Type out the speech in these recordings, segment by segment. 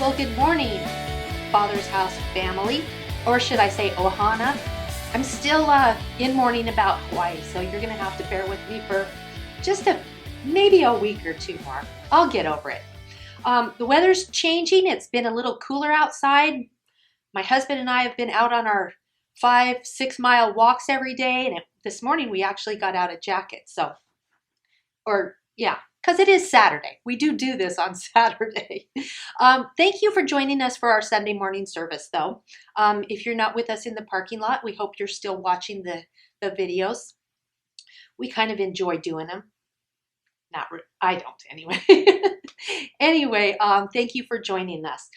Well, good morning, Father's House family, or should I say Ohana. I'm still in mourning about Hawaii, so you're going to have to bear with me for just maybe a week or two more. I'll get over it. The weather's changing. It's been a little cooler outside. My husband and I have been out on our 5-6 mile walks every day, and this morning we actually got out a jacket. Because it is Saturday. We do this on Saturday. Thank you for joining us for our Sunday morning service, though. If you're not with us in the parking lot, we hope you're still watching the videos. We kind of enjoy doing them. I don't, anyway. Anyway, thank you for joining us.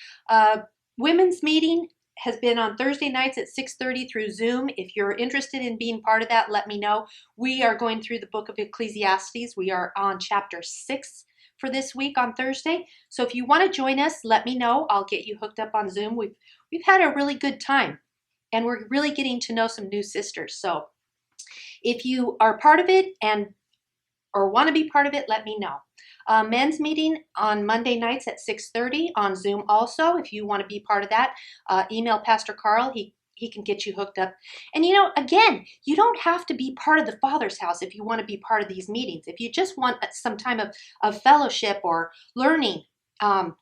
Women's meeting has been on Thursday nights at 6:30 through Zoom. If you're interested in being part of that, let me know. We are going through the book of Ecclesiastes. We are on chapter 6 for this week on Thursday. So if you want to join us, let me know. I'll get you hooked up on Zoom. We've had a really good time, and we're really getting to know some new sisters. So if you are part of it or want to be part of it, let me know. Men's meeting on Monday nights at 6:30 on Zoom also. If you want to be part of that, email Pastor Carl. He can get you hooked up. And again, you don't have to be part of the Father's House if you want to be part of these meetings. If you just want some time of fellowship or learning,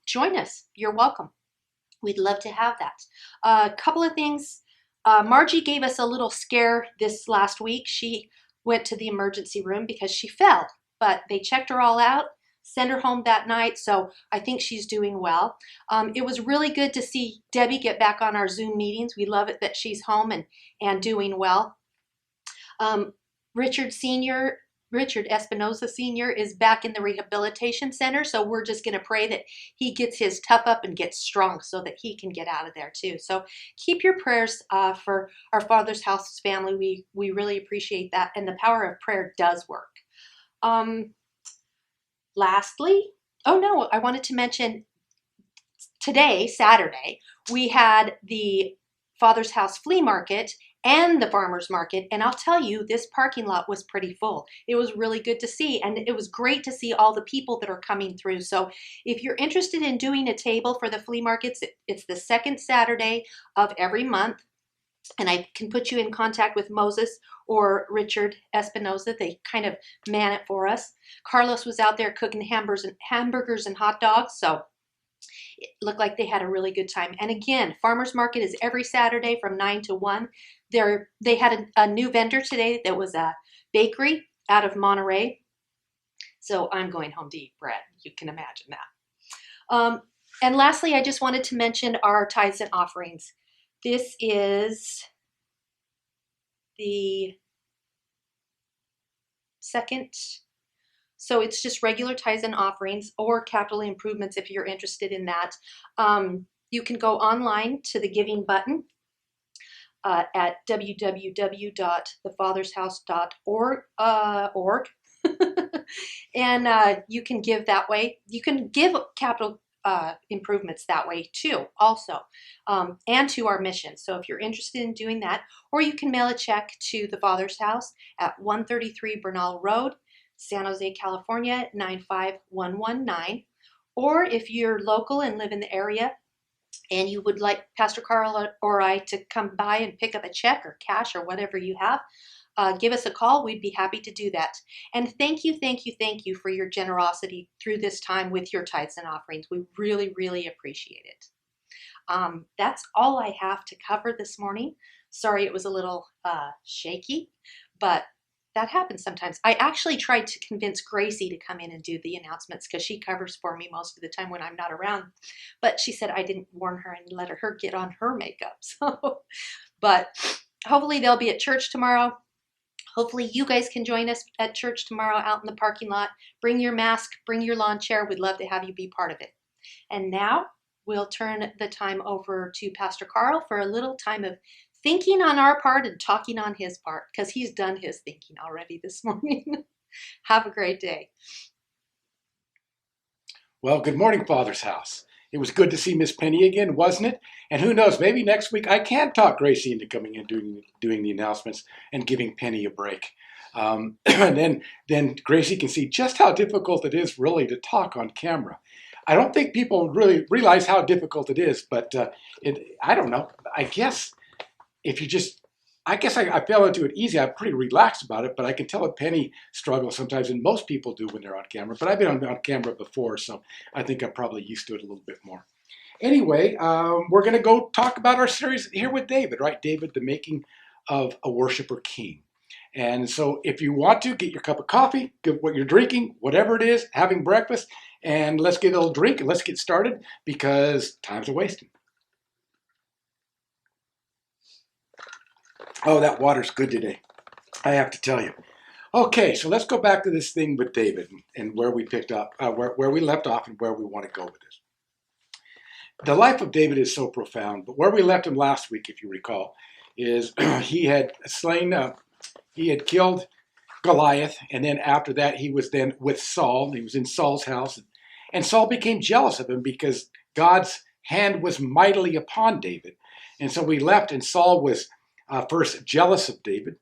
join us. You're welcome. We'd love to have that. A couple of things. Margie gave us a little scare this last week. She went to the emergency room because she fell, but they checked her all out, sent her home that night, so I think she's doing well. It was really good to see Debbie get back on our Zoom meetings. We love it that she's home and doing well. Richard Espinosa Sr. is back in the rehabilitation center, so we're just going to pray that he gets his tough up and gets strong so that he can get out of there too. So keep your prayers for our Father's House family. We really appreciate that, and the power of prayer does work. Lastly, I wanted to mention today, Saturday, we had the Father's House flea market and the farmer's market, and I'll tell you, this parking lot was pretty full. It was really good to see, and it was great to see all the people that are coming through. So if you're interested in doing a table for the flea markets, it's the second Saturday of every month, and I can put you in contact with Moses or Richard Espinosa. They kind of man it for us. Carlos was out there cooking hamburgers and hot dogs, so it looked like they had a really good time. And again, farmer's market is every Saturday from 9 to 1. They had a new vendor today that was a bakery out of Monterey. So I'm going home to eat bread. You can imagine that. And lastly, I just wanted to mention our tithes and offerings. This is the second. So it's just regular tithes and offerings or capital improvements if you're interested in that. You can go online to the giving button at www.thefathershouse.org. And you can give that way. You can give capital improvements that way too, also, and to our mission. So if you're interested in doing that, or you can mail a check to the Father's House at 133 Bernal Road, San Jose, California, 95119. Or if you're local and live in the area and you would like Pastor Carl or I to come by and pick up a check or cash or whatever you have, give us a call. We'd be happy to do that. And thank you for your generosity through this time with your tithes and offerings. We really, really appreciate it. That's all I have to cover this morning. Sorry it was a little shaky, but that happens sometimes. I actually tried to convince Gracie to come in and do the announcements because she covers for me most of the time when I'm not around. But she said I didn't warn her and let her get on her makeup. But hopefully they'll be at church tomorrow. Hopefully you guys can join us at church tomorrow out in the parking lot. Bring your mask, bring your lawn chair. We'd love to have you be part of it. And now we'll turn the time over to Pastor Carl for a little time of thinking on our part and talking on his part, because he's done his thinking already this morning. Have a great day. Well, good morning, Father's House. It was good to see Miss Penny again, wasn't it? And who knows, maybe next week I can talk Gracie into coming and doing the announcements and giving Penny a break. And then Gracie can see just how difficult it is really to talk on camera. I don't think people really realize how difficult it is, but I don't know. I guess if you just, I guess I fell into it easy. I'm pretty relaxed about it, but I can tell a Penny struggles sometimes, and most people do when they're on camera. But I've been on camera before, so I think I'm probably used to it a little bit more. Anyway, we're going to go talk about our series here with David, right? David, the making of a worshiper king. And so if you want to, get your cup of coffee, get what you're drinking, whatever it is, having breakfast, and let's get a little drink and let's get started because time's a wasting. Oh, that water's good today, I have to tell you. Okay, so let's go back to this thing with David and where we picked up, where we left off and where we want to go with this. The life of David is so profound, but where we left him last week, if you recall, is he had slain, he had killed Goliath, and then after that, he was then with Saul. He was in Saul's house, and Saul became jealous of him because God's hand was mightily upon David. And so we left, and Saul was first jealous of David.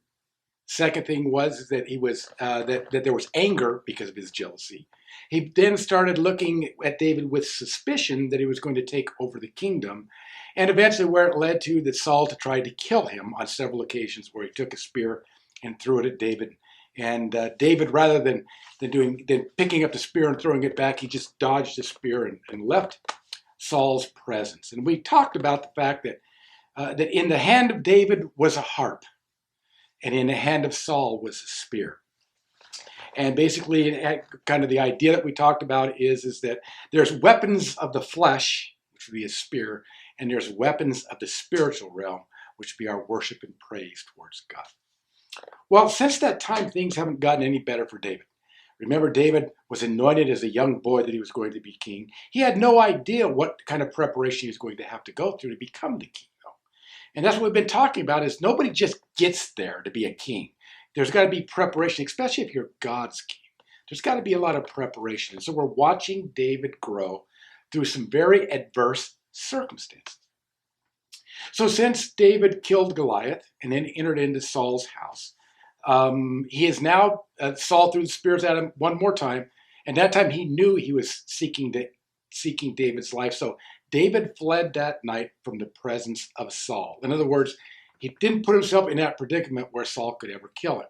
Second thing was that he was that there was anger because of his jealousy. He then started looking at David with suspicion that he was going to take over the kingdom, and eventually where it led to that Saul tried to kill him on several occasions, where he took a spear and threw it at David. And David, rather than picking up the spear and throwing it back, he just dodged the spear and left Saul's presence. And we talked about the fact that that in the hand of David was a harp, and in the hand of Saul was a spear. And basically, kind of the idea that we talked about is that there's weapons of the flesh, which would be a spear, and there's weapons of the spiritual realm, which would be our worship and praise towards God. Well, since that time, things haven't gotten any better for David. Remember, David was anointed as a young boy that he was going to be king. He had no idea what kind of preparation he was going to have to go through to become the king, though. And that's what we've been talking about, is nobody just gets there to be a king. There's got to be preparation, especially if you're God's king. There's got to be a lot of preparation. And so we're watching David grow through some very adverse circumstances. So since David killed Goliath and then entered into Saul's house, he is now, Saul threw the spears at him one more time, and that time he knew he was seeking David's life. So David fled that night from the presence of Saul. In other words, he didn't put himself in that predicament where Saul could ever kill him.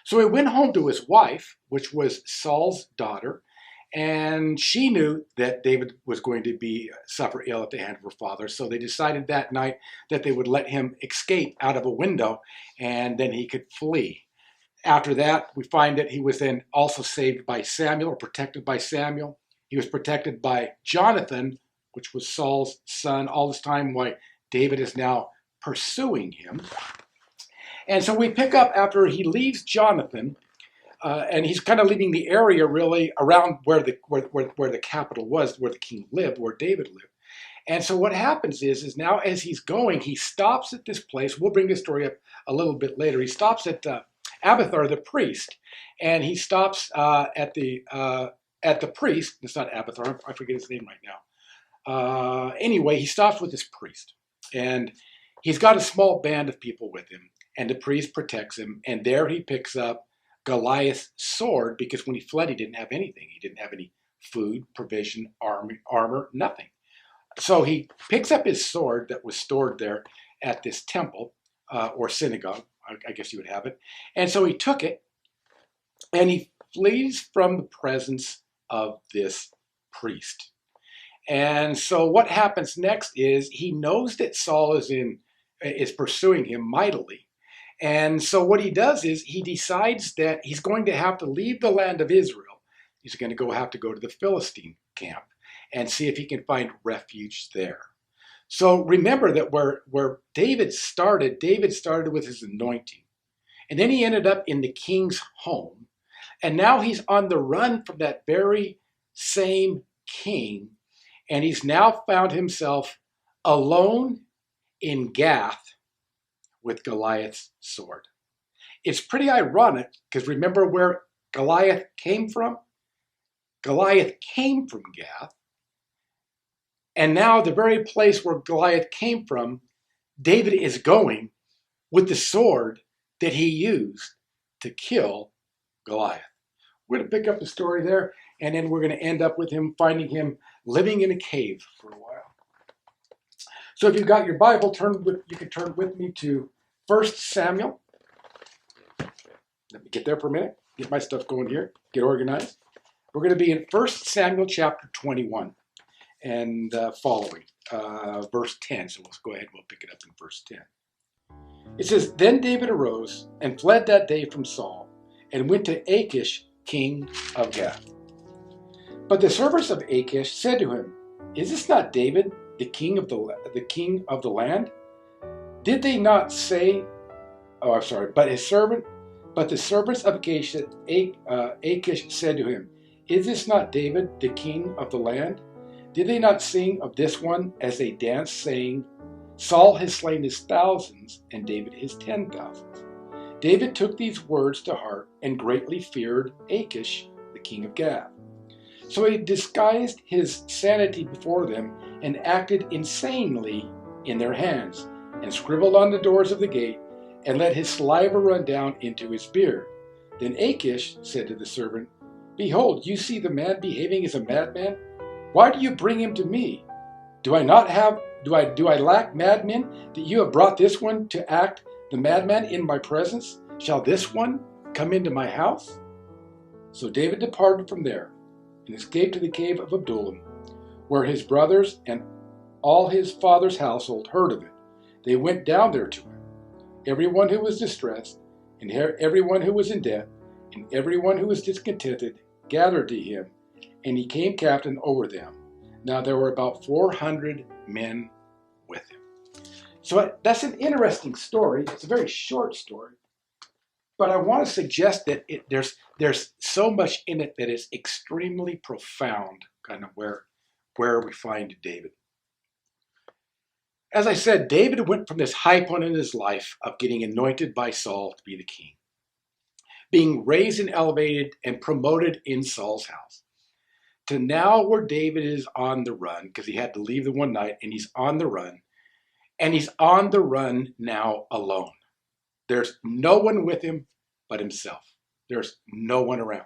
So he went home to his wife, which was Saul's daughter, and she knew that David was going to suffer ill at the hand of her father. So they decided that night that they would let him escape out of a window, and then he could flee. After that, we find that he was then also saved by Samuel, or protected by Samuel. He was protected by Jonathan, which was Saul's son, all this time while David is now pursuing him. And so we pick up after he leaves Jonathan, and he's kind of leaving the area really around where the capital was, where the king lived, where David lived. And so what happens is now as he's going, he stops at this place. We'll bring this story up a little bit later. He stops at Abiathar the priest, and he stops at the priest. It's not Abiathar. I forget his name right now. Anyway, he stops with this priest, and he's got a small band of people with him, and the priest protects him. And there he picks up Goliath's sword, because when he fled, he didn't have anything. He didn't have any food, provision, armor, nothing. So he picks up his sword that was stored there at this temple or synagogue, I guess you would have it. And so he took it, and he flees from the presence of this priest. And so what happens next is he knows that Saul is pursuing him mightily. And so what he does is he decides that he's going to have to leave the land of Israel. He's going to have to go to the Philistine camp and see if he can find refuge there. So remember that where David started with his anointing. And then he ended up in the king's home. And now he's on the run from that very same king. And he's now found himself alone in Gath with Goliath's sword. It's pretty ironic, because remember where Goliath came from? Goliath came from Gath. And now the very place where Goliath came from, David is going with the sword that he used to kill Goliath. We're going to pick up the story there, and then we're going to end up with him finding him living in a cave for a while. So if you've got your Bible, you can turn with me to 1 Samuel. Let me get there for a minute, get my stuff going here, get organized. We're going to be in 1 Samuel chapter 21 and following, verse 10. So let's go ahead and we'll pick it up in verse 10. It says, Then David arose and fled that day from Saul and went to Achish, king of Gath. But the servants of Achish said to him, Is this not David, the king of the land? Did they not say, but the servants of Achish said to him, Is this not David, the king of the land? Did they not sing of this one as they danced, saying, Saul has slain his thousands, and David his 10,000s? David took these words to heart and greatly feared Achish, the king of Gath. So he disguised his sanity before them and acted insanely in their hands, and scribbled on the doors of the gate, and let his saliva run down into his beard. Then Achish said to the servant, Behold, you see the man behaving as a madman? Why do you bring him to me? Do I lack madmen that you have brought this one to act the madman in my presence? Shall this one come into my house? So David departed from there and escaped to the cave of Adullam, where his brothers and all his father's household heard of it. They went down there to him. Everyone who was distressed, and everyone who was in debt, and everyone who was discontented gathered to him, and he came captain over them. Now there were about 400 men with him. So that's an interesting story. It's a very short story, but I want to suggest that there's so much in it that is extremely profound, kind of where we find David. As I said, David went from this high point in his life of getting anointed by Saul to be the king, being raised and elevated and promoted in Saul's house, to now where David is on the run, because he had to leave the one night, and he's on the run, and he's on the run now alone. There's no one with him but himself. There's no one around.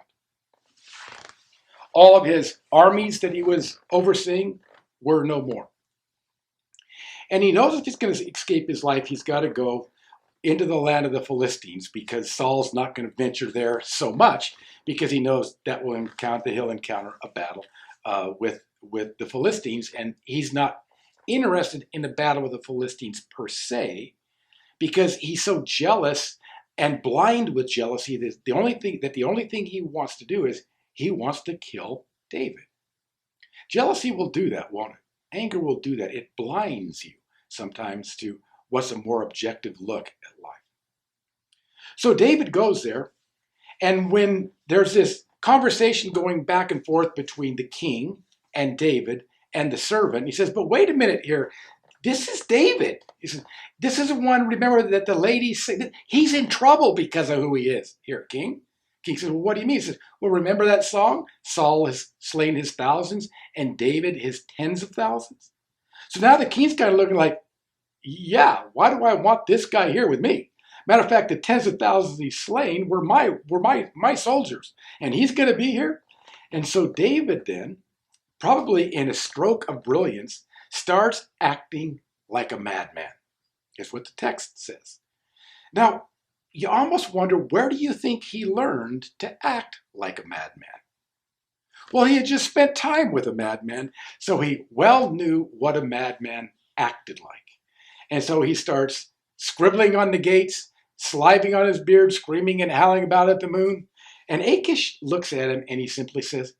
All of his armies that he was overseeing were no more. And he knows if he's going to escape his life, he's got to go into the land of the Philistines, because Saul's not going to venture there so much, because he knows that he'll encounter a battle with the Philistines, and he's not interested in the battle with the Philistines per se, because he's so jealous and blind with jealousy that the only thing he wants to do is he wants to kill David. Jealousy will do that, won't it? Anger will do that. It blinds you sometimes to what's a more objective look at life. So David goes there, and when there's this conversation going back and forth between the king and David and the servant, he says, but wait a minute here. This is David. He says, this is the one, remember, that the ladies say, he's in trouble because of who he is. Here, king. King says, well, what do you mean? He says, well, remember that song? Saul has slain his thousands and David his tens of thousands. So now the king's kind of looking like, yeah, why do I want this guy here with me? Matter of fact, the tens of thousands he's slain were my soldiers, and he's going to be here. And so David then, probably in a stroke of brilliance, starts acting like a madman. Is what the text says. Now, you almost wonder, where do you think he learned to act like a madman? Well, he had just spent time with a madman, so he well knew what a madman acted like. And so he starts scribbling on the gates, sliving on his beard, screaming and howling about at the moon. And Achish looks at him and he simply says,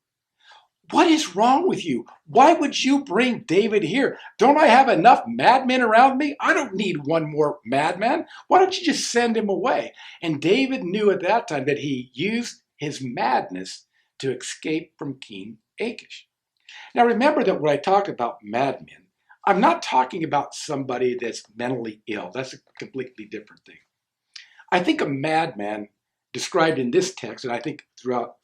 what is wrong with you? Why would you bring David here? Don't I have enough madmen around me? I don't need one more madman. Why don't you just send him away? And David knew at that time that he used his madness to escape from King Achish. Now remember that when I talk about madmen, I'm not talking about somebody that's mentally ill. That's a completely different thing. I think a madman described in this text, and I think throughout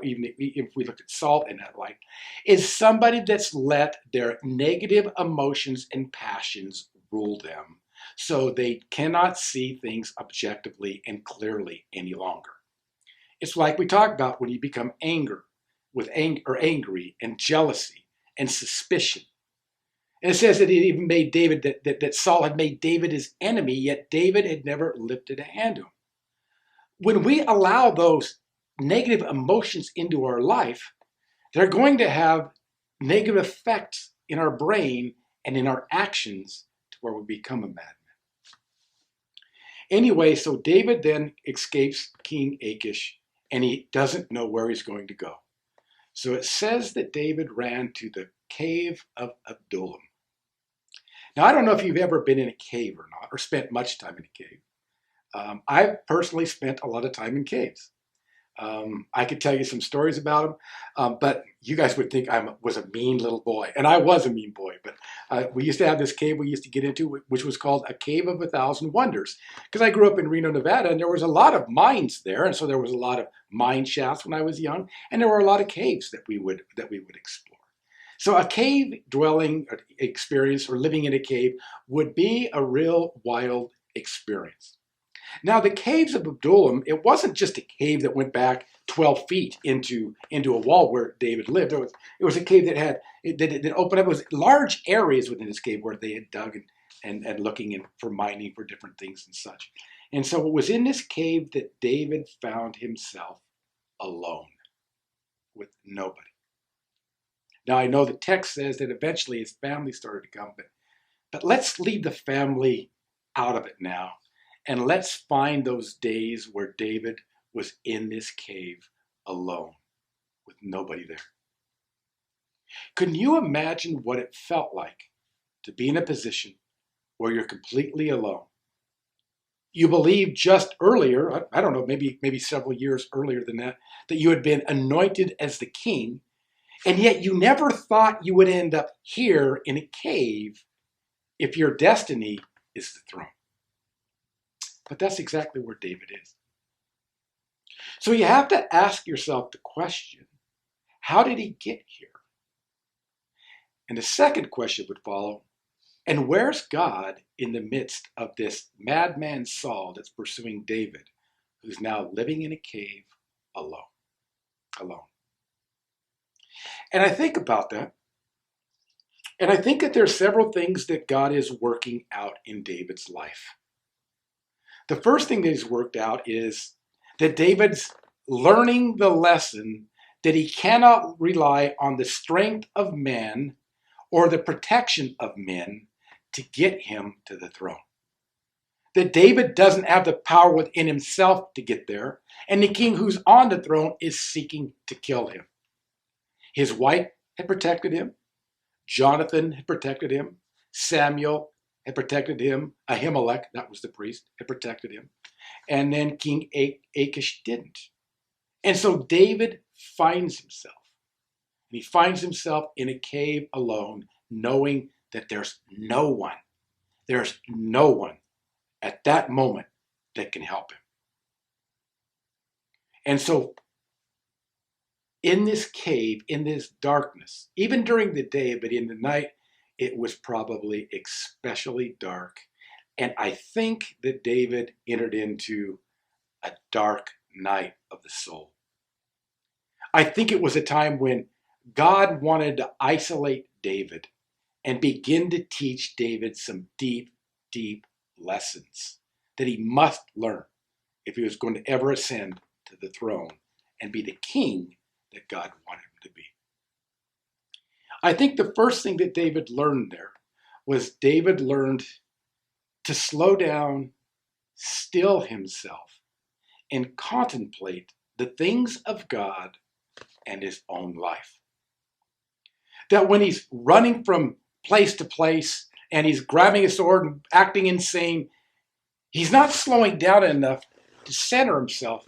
even if we look at Saul in that light, is somebody that's let their negative emotions and passions rule them, so they cannot see things objectively and clearly any longer. It's like we talked about when you become angry and jealousy and suspicion. And it says that it even made David, that Saul had made David his enemy, yet David had never lifted a hand to him. When we allow those negative emotions into our life, they're going to have negative effects in our brain and in our actions to where we become a madman. Anyway, so David then escapes King Achish and he doesn't know where he's going to go. So it says that David ran to the cave of Adullam. Now, I don't know if you've ever been in a cave or not, or spent much time in a cave. I've personally spent a lot of time in caves. I could tell you some stories about them, but you guys would think I was a mean little boy, and I was a mean boy. But we used to have this cave we used to get into, which was called a Cave of 1,000 Wonders, because I grew up in Reno, Nevada, and there was a lot of mines there, and so there was a lot of mine shafts when I was young, and there were a lot of caves that we would explore. So a cave dwelling experience or living in a cave would be a real wild experience. Now, the caves of Adullam, it wasn't just a cave that went back 12 feet into a wall where David lived. It was a cave that had that opened up. It was large areas within this cave where they had dug and looking in for mining for different things and such. And so it was in this cave that David found himself alone with nobody. Now, I know the text says that eventually his family started to come, but let's leave the family out of it now. And let's find those days where David was in this cave alone with nobody there. Can you imagine what it felt like to be in a position where you're completely alone? You believe just earlier, I don't know, maybe several years earlier than that you had been anointed as the king, and yet you never thought you would end up here in a cave if your destiny is the throne. But that's exactly where David is. So you have to ask yourself the question, how did he get here? And the second question would follow, and where's God in the midst of this madman Saul that's pursuing David, who's now living in a cave alone? And I think about that, and I think that there's several things that God is working out in David's life. The first thing that he's worked out is that David's learning the lesson that he cannot rely on the strength of men or the protection of men to get him to the throne. That David doesn't have the power within himself to get there, and the king who's on the throne is seeking to kill him. His wife had protected him. Jonathan had protected him. Samuel had protected him. Ahimelech, that was the priest, had protected him. And then King Achish didn't. And so David finds himself. And he finds himself in a cave alone, knowing that there's no one at that moment that can help him. And so in this cave, in this darkness, even during the day, but in the night, it was probably especially dark. And I think that David entered into a dark night of the soul. I think it was a time when God wanted to isolate David and begin to teach David some deep, deep lessons that he must learn if he was going to ever ascend to the throne and be the king that God wanted him to be. I think the first thing that David learned there was David learned to slow down, still himself, and contemplate the things of God and his own life. That when he's running from place to place and he's grabbing a sword and acting insane, he's not slowing down enough to center himself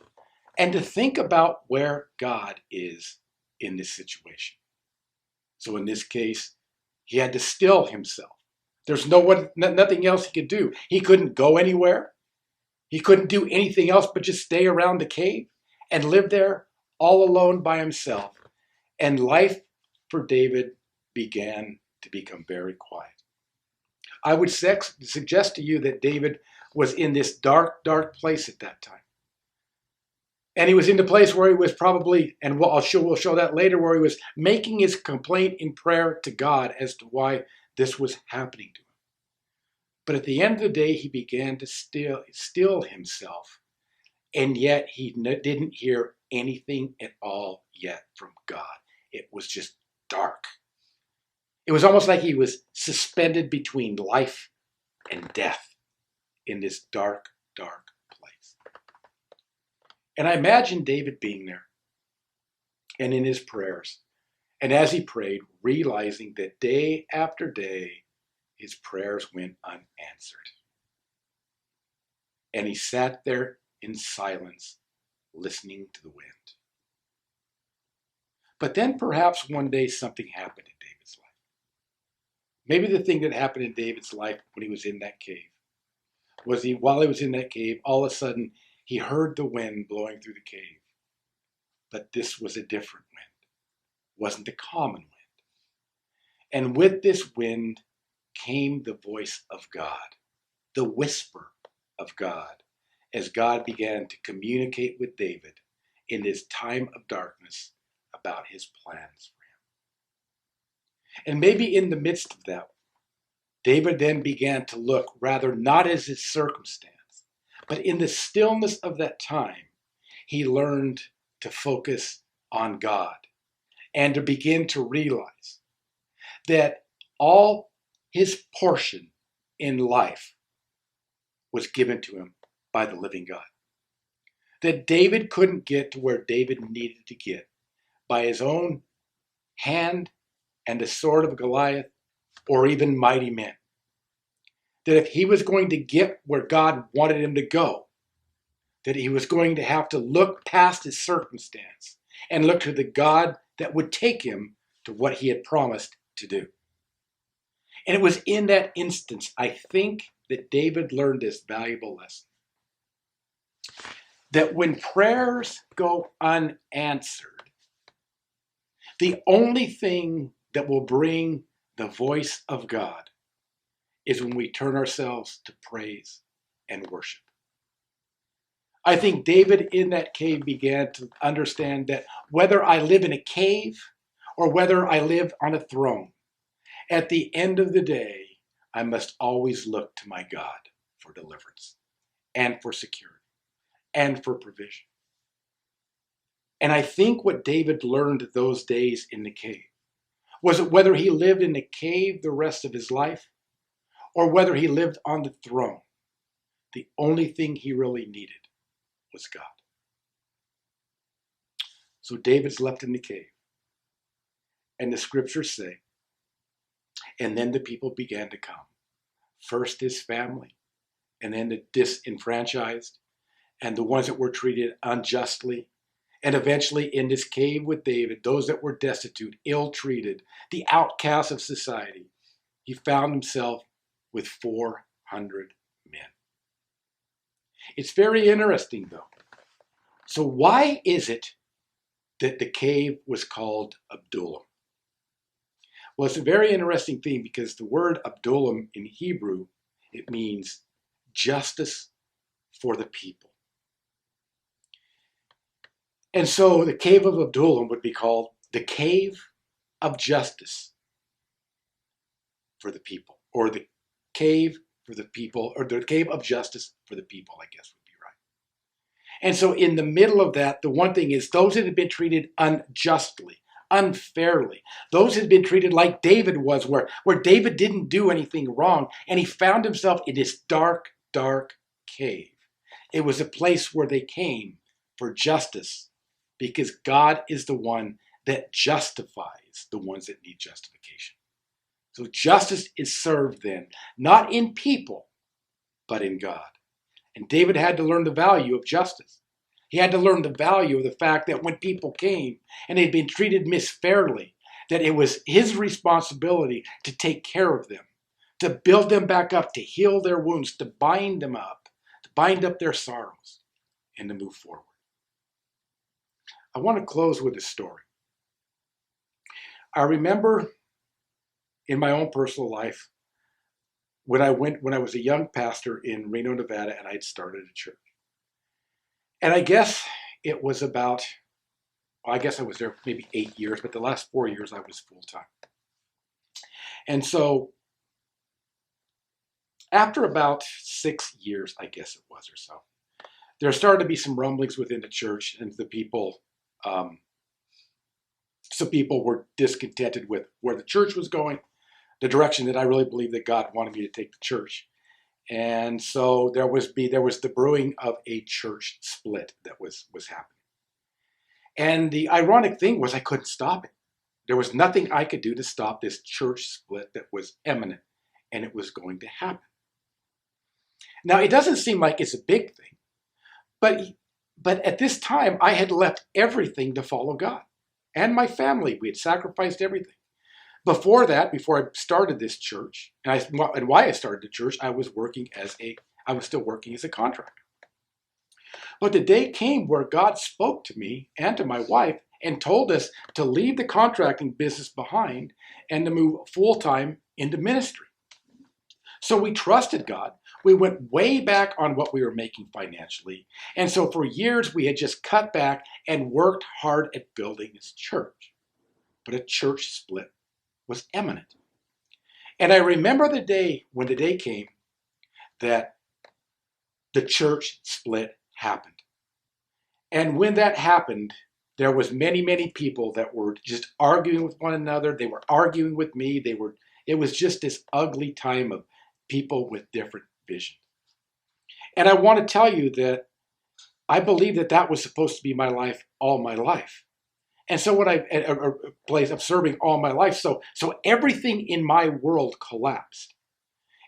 and to think about where God is in this situation. So in this case, he had to still himself. There's nothing else he could do. He couldn't go anywhere. He couldn't do anything else but just stay around the cave and live there all alone by himself. And life for David began to become very quiet. I would suggest to you that David was in this dark, dark place at that time. And he was in the place where he was probably, and we'll show that later, where he was making his complaint in prayer to God as to why this was happening to him. But at the end of the day, he began to still himself, and yet he didn't hear anything at all yet from God. It was just dark. It was almost like he was suspended between life and death in this dark, dark place. And I imagine David being there and in his prayers. And as he prayed, realizing that day after day, his prayers went unanswered. And he sat there in silence, listening to the wind. But then perhaps one day something happened in David's life. Maybe the thing that happened in David's life when he was in that cave was while he was in that cave, all of a sudden he heard the wind blowing through the cave. But this was a different wind. It wasn't the common wind. And with this wind came the voice of God, the whisper of God, as God began to communicate with David in this time of darkness about his plans for him. And maybe in the midst of that, David then began to look rather not as his circumstance, but in the stillness of that time, he learned to focus on God and to begin to realize that all his portion in life was given to him by the living God. That David couldn't get to where David needed to get by his own hand and the sword of Goliath or even mighty men. That if he was going to get where God wanted him to go, that he was going to have to look past his circumstance and look to the God that would take him to what he had promised to do. And it was in that instance, I think, that David learned this valuable lesson. That when prayers go unanswered, the only thing that will bring the voice of God is when we turn ourselves to praise and worship. I think David in that cave began to understand that whether I live in a cave or whether I live on a throne, at the end of the day, I must always look to my God for deliverance and for security and for provision. And I think what David learned those days in the cave was that whether he lived in the cave the rest of his life or whether he lived on the throne, the only thing he really needed was God. So David's left in the cave. And the scriptures say, and then the people began to come. First his family, and then the disenfranchised, and the ones that were treated unjustly. And eventually in this cave with David, those that were destitute, ill-treated, the outcasts of society, he found himself with 400 men. It's very interesting though. So why is it that the cave was called Adullam? Well, it's a very interesting thing because the word Adullam in Hebrew, it means justice for the people. And so the cave of Adullam would be called the cave of justice for the people, or the cave for the people, or the cave of justice for the people, I guess would be right. And so in the middle of that, the one thing is those that had been treated unjustly, unfairly, those had been treated like David was, where David didn't do anything wrong, and he found himself in this dark, dark cave. It was a place where they came for justice, because God is the one that justifies the ones that need justification. So justice is served then, not in people, but in God. And David had to learn the value of justice. He had to learn the value of the fact that when people came and they'd been treated misfairly, that it was his responsibility to take care of them, to build them back up, to heal their wounds, to bind them up, to bind up their sorrows, and to move forward. I want to close with a story. I remember in my own personal life when I was a young pastor in Reno, Nevada, and I'd started a church. And I guess it was about, well, I guess I was there maybe 8 years, but the last 4 years I was full time. And so after about 6 years, I guess it was or so, there started to be some rumblings within the church, and the people, some people were discontented with where the church was going, the direction that I really believe that God wanted me to take the church. And so there was the brewing of a church split that was happening. And the ironic thing was I couldn't stop it. There was nothing I could do to stop this church split that was imminent, and it was going to happen. Now, it doesn't seem like it's a big thing, but at this time, I had left everything to follow God. And my family, we had sacrificed everything. Before that, before I started this church, and why I started the church, I was still working as a contractor. But the day came where God spoke to me and to my wife and told us to leave the contracting business behind and to move full-time into ministry. So we trusted God. We went way back on what we were making financially. And so for years, we had just cut back and worked hard at building this church. But a church split was imminent. And I remember the day when the day came that the church split happened. And when that happened, there was many, many people that were just arguing with one another. They were arguing with me. It was just this ugly time of people with different vision. And I want to tell you that I believe that was supposed to be my life all my life. And so what a place of serving all my life. So everything in my world collapsed.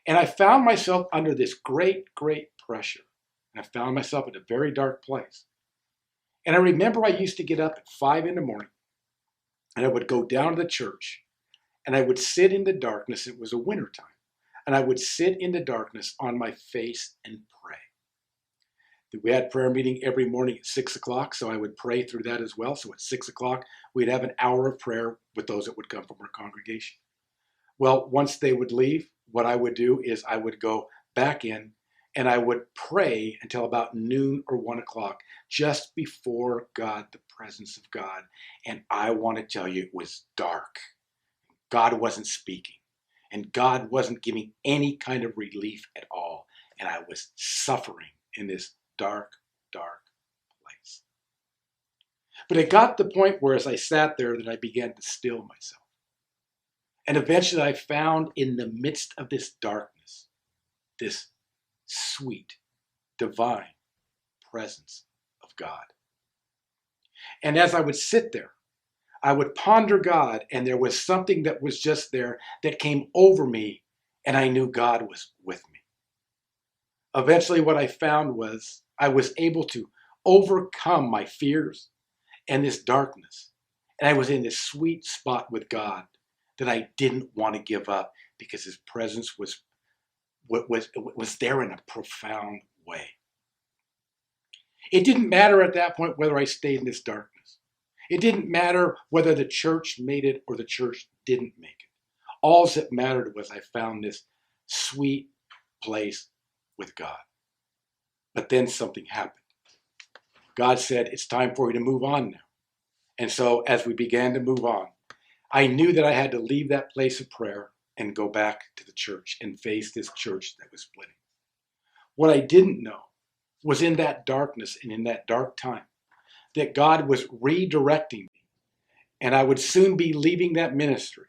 And I found myself under this great, great pressure. And I found myself in a very dark place. And I remember I used to get up at 5 a.m. and I would go down to the church and I would sit in the darkness. It was a winter time. And I would sit in the darkness on my face and pray. We had prayer meeting every morning at 6 o'clock, so I would pray through that as well. So at 6 o'clock, we'd have an hour of prayer with those that would come from our congregation. Well, once they would leave, what I would do is I would go back in and I would pray until about noon or 1 o'clock, just before God, the presence of God. And I want to tell you, it was dark. God wasn't speaking. And God wasn't giving any kind of relief at all. And I was suffering in this dark, dark place. But it got to the point where as I sat there that I began to still myself. And eventually I found in the midst of this darkness, this sweet, divine presence of God. And as I would sit there, I would ponder God, and there was something that was just there that came over me, and I knew God was with me. Eventually, what I found was I was able to overcome my fears and this darkness. And I was in this sweet spot with God that I didn't want to give up because his presence was there in a profound way. It didn't matter at that point whether I stayed in this darkness. It didn't matter whether the church made it or the church didn't make it. All that mattered was I found this sweet place with God. But then something happened. God said, it's time for you to move on now. And so as we began to move on, I knew that I had to leave that place of prayer and go back to the church and face this church that was splitting. What I didn't know was in that darkness and in that dark time, that God was redirecting me, and I would soon be leaving that ministry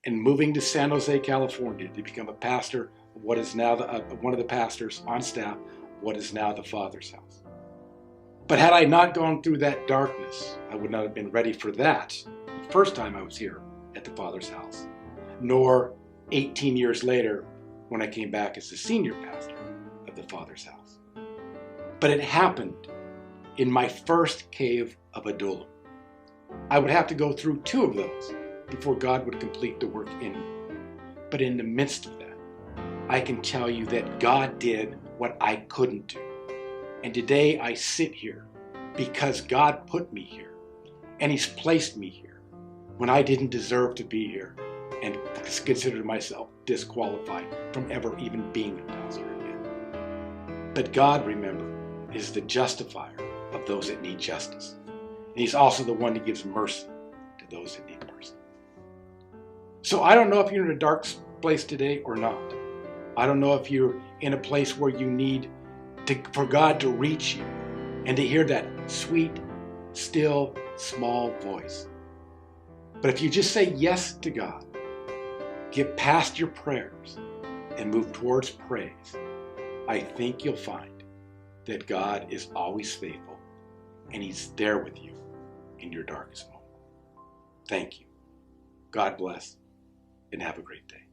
and moving to San Jose, California to become a pastor of what is now one of the pastors on staff, what is now the Father's house. But had I not gone through that darkness, I would not have been ready for that the first time I was here at the Father's house, nor 18 years later when I came back as the senior pastor of the Father's house. But it happened in my first cave of Adullam. I would have to go through 2 of those before God would complete the work in me. But in the midst of that, I can tell you that God did what I couldn't do. And today I sit here because God put me here, and he's placed me here when I didn't deserve to be here and considered myself disqualified from ever even being a pastor again. But God, remember, is the justifier of those that need justice. And he's also the one that gives mercy to those that need mercy. So I don't know if you're in a dark place today or not. I don't know if you're in a place where you need for God to reach you and to hear that sweet, still, small voice. But if you just say yes to God, get past your prayers and move towards praise, I think you'll find that God is always faithful and he's there with you in your darkest moment. Thank you. God bless and have a great day.